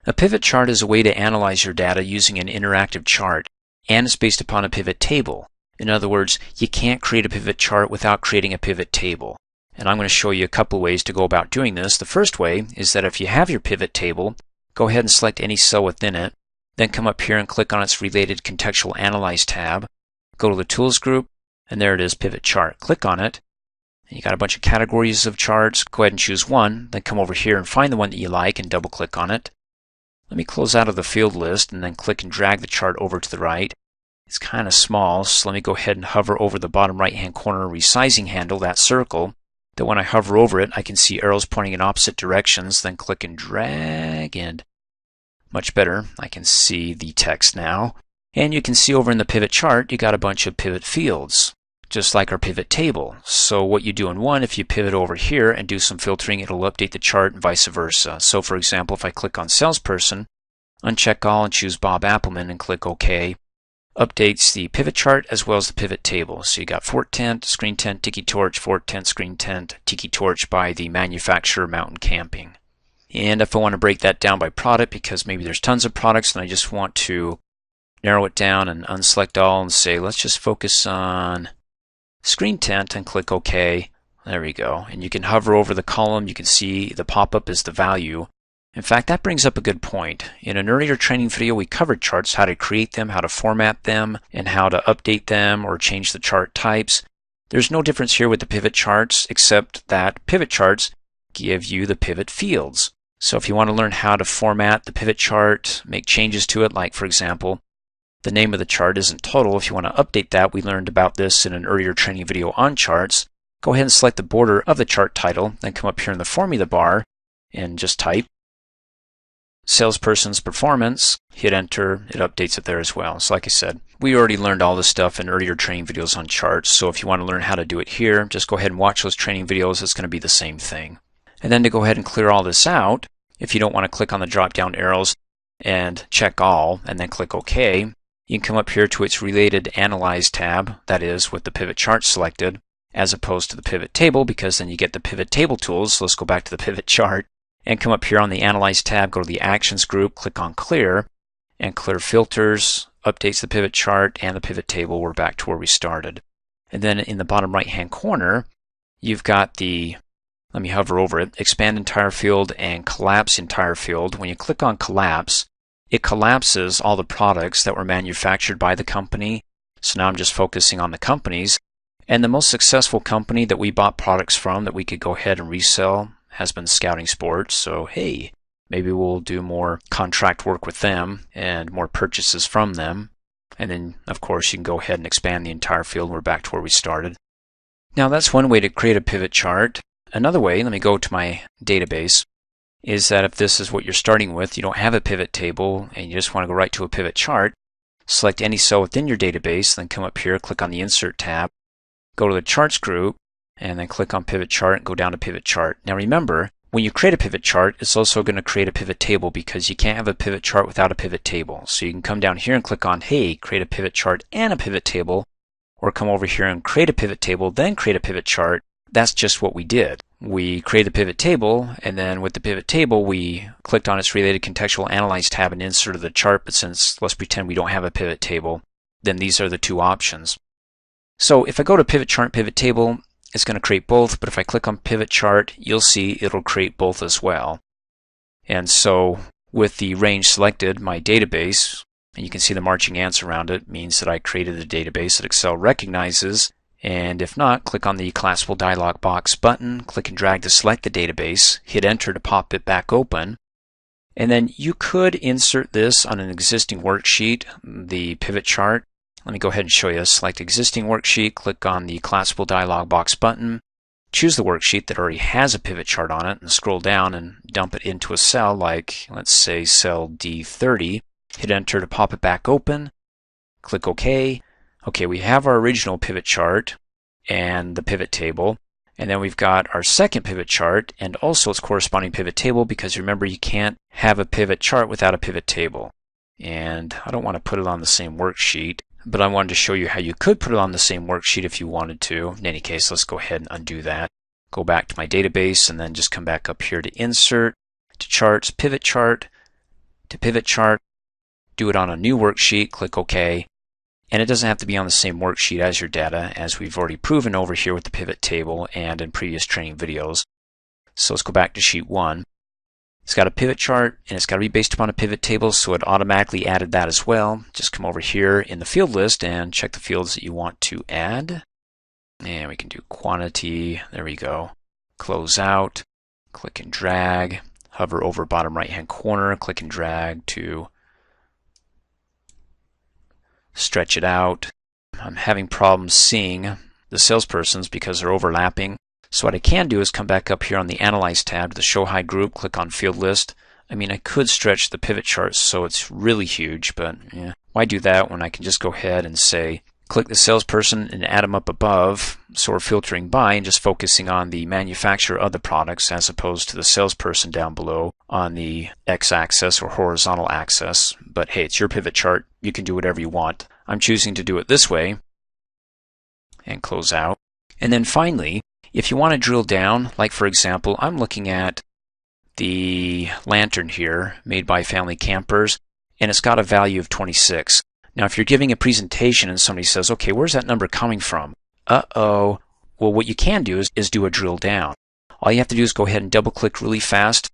A pivot chart is a way to analyze your data using an interactive chart, and it's based upon a pivot table. In other words, you can't create a pivot chart without creating a pivot table. And I'm going to show you a couple of ways to go about doing this. The first way is that if you have your pivot table, go ahead and select any cell within it, then come up here and click on its related Contextual Analyze tab, go to the Tools group, and there it is, Pivot Chart. Click on it, and you got a bunch of categories of charts. Go ahead and choose one, then come over here and find the one that you like and double click on it. Let me close out of the field list and then click and drag the chart over to the right. It's kind of small, so let me go ahead and hover over the bottom right hand corner resizing handle, that circle, that when I hover over it I can see arrows pointing in opposite directions, then click and drag, and much better, I can see the text now. And you can see over in the pivot chart you got a bunch of pivot fields, just like our pivot table. So what you do in one, if you pivot over here and do some filtering, it'll update the chart and vice versa. So for example, if I click on salesperson, uncheck all and choose Bob Appelman and click OK, updates the pivot chart as well as the pivot table. So you got Fort Tent, Screen Tent, Tiki Torch, Fort Tent, Screen Tent, Tiki Torch by the manufacturer Mountain Camping. And if I want to break that down by product, because maybe there's tons of products and I just want to narrow it down and unselect all and say let's just focus on Screen Tent and click OK. There we go. And you can hover over the column. You can see the pop-up is the value. In fact, that brings up a good point. In an earlier training video, we covered charts, how to create them, how to format them, and how to update them or change the chart types. There's no difference here with the pivot charts, except that pivot charts give you the pivot fields. So if you want to learn how to format the pivot chart, make changes to it, like for example, the name of the chart isn't total. If you want to update that, we learned about this in an earlier training video on charts. Go ahead and select the border of the chart title, then come up here in the formula bar and just type salesperson's performance, hit enter, it updates it there as well. So like I said, we already learned all this stuff in earlier training videos on charts, so if you want to learn how to do it here, just go ahead and watch those training videos. It's going to be the same thing. And then to go ahead and clear all this out, if you don't want to click on the drop down arrows and check all and then click OK, you can come up here to its related Analyze tab, that is with the pivot chart selected, as opposed to the pivot table, because then you get the pivot table tools. So let's go back to the pivot chart and come up here on the Analyze tab, go to the Actions group, click on Clear, and Clear Filters updates the pivot chart and the pivot table. We're back to where we started. And then in the bottom right hand corner, you've got the, let me hover over it, Expand Entire Field and Collapse Entire Field. When you click on Collapse, it collapses all the products that were manufactured by the company. So now I'm just focusing on the companies. And the most successful company that we bought products from that we could go ahead and resell has been Scouting Sports. So hey, maybe we'll do more contract work with them and more purchases from them. And then of course you can go ahead and expand the entire field. We're back to where we started. Now that's one way to create a pivot chart. Another way, let me go to my database, is that if this is what you're starting with, you don't have a pivot table and you just want to go right to a pivot chart, select any cell within your database, then come up here, click on the Insert tab, go to the Charts group, and then click on Pivot Chart and go down to Pivot Chart. Now remember, when you create a pivot chart, it's also going to create a pivot table because you can't have a pivot chart without a pivot table. So you can come down here and click on, hey, create a pivot chart and a pivot table, or come over here and create a pivot table, then create a pivot chart. That's just what we did. We created a pivot table, and then with the pivot table, we clicked on its related Contextual Analyze tab and inserted the chart. But since let's pretend we don't have a pivot table, then these are the two options. So if I go to Pivot Chart, Pivot Table, it's going to create both, but if I click on Pivot Chart, you'll see it'll create both as well. And so with the range selected, my database, and you can see the marching ants around it, means that I created a database that Excel recognizes. And if not, click on the Collapsible Dialog Box button, click and drag to select the database, hit Enter to pop it back open. And then you could insert this on an existing worksheet, the pivot chart. Let me go ahead and show you. Select Existing Worksheet, click on the Collapsible Dialog Box button, choose the worksheet that already has a pivot chart on it, and scroll down and dump it into a cell like, let's say, cell D30. Hit Enter to pop it back open, click OK. Okay, we have our original pivot chart and the pivot table, and then we've got our second pivot chart and also its corresponding pivot table, because remember, you can't have a pivot chart without a pivot table. And I don't want to put it on the same worksheet, but I wanted to show you how you could put it on the same worksheet if you wanted to. In any case, let's go ahead and undo that. Go back to my database and then just come back up here to Insert, to Charts, Pivot Chart, to PivotChart, do it on a new worksheet, click OK. And it doesn't have to be on the same worksheet as your data, as we've already proven over here with the pivot table and in previous training videos. So let's go back to sheet 1. It's got a pivot chart, and it's got to be based upon a pivot table, so it automatically added that as well. Just come over here in the field list and check the fields that you want to add. And we can do quantity. There we go. Close out. Click and drag. Hover over bottom right-hand corner. Click and drag to stretch it out. I'm having problems seeing the salespersons because they're overlapping. So what I can do is come back up here on the Analyze tab to the Show Hide Group, click on Field List. I mean, I could stretch the pivot chart so it's really huge, but why do that when I can just go ahead and say, click the salesperson and add them up above, so we're filtering by and just focusing on the manufacturer of the products as opposed to the salesperson down below on the x-axis or horizontal axis. But hey, it's your pivot chart. You can do whatever you want. I'm choosing to do it this way and close out. And then finally, if you want to drill down, like for example, I'm looking at the lantern here made by Family Campers, and it's got a value of 26. Now, if you're giving a presentation and somebody says, okay, where's that number coming from? Uh-oh. Well, what you can do is do a drill down. All you have to do is go ahead and double click really fast.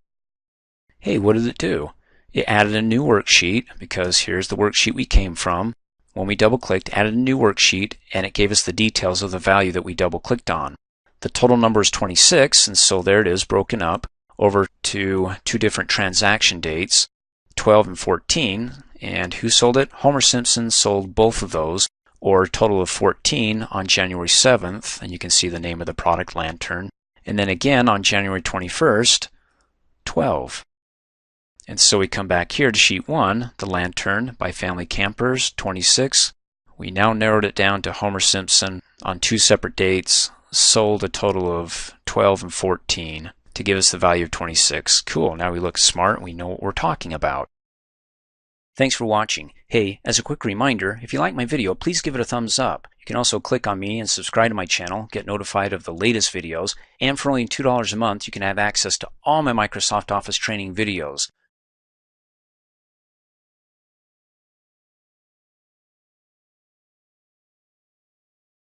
Hey, what did it do? It added a new worksheet because here's the worksheet we came from. When we double clicked, added a new worksheet, and it gave us the details of the value that we double clicked on. The total number is 26, and so there it is broken up over to two different transaction dates, 12 and 14. And who sold it? Homer Simpson sold both of those, or a total of 14 on January 7th, and you can see the name of the product, Lantern. And then again on January 21st, 12. And so we come back here to sheet 1, the Lantern by Family Campers, 26. We now narrowed it down to Homer Simpson on two separate dates, sold a total of 12 and 14 to give us the value of 26. Cool, now we look smart, we know what we're talking about. Thanks for watching. Hey, as a quick reminder, if you like my video, please give it a thumbs up. You can also click on me and subscribe to my channel, get notified of the latest videos, and for only $2 a month, you can have access to all my Microsoft Office training videos.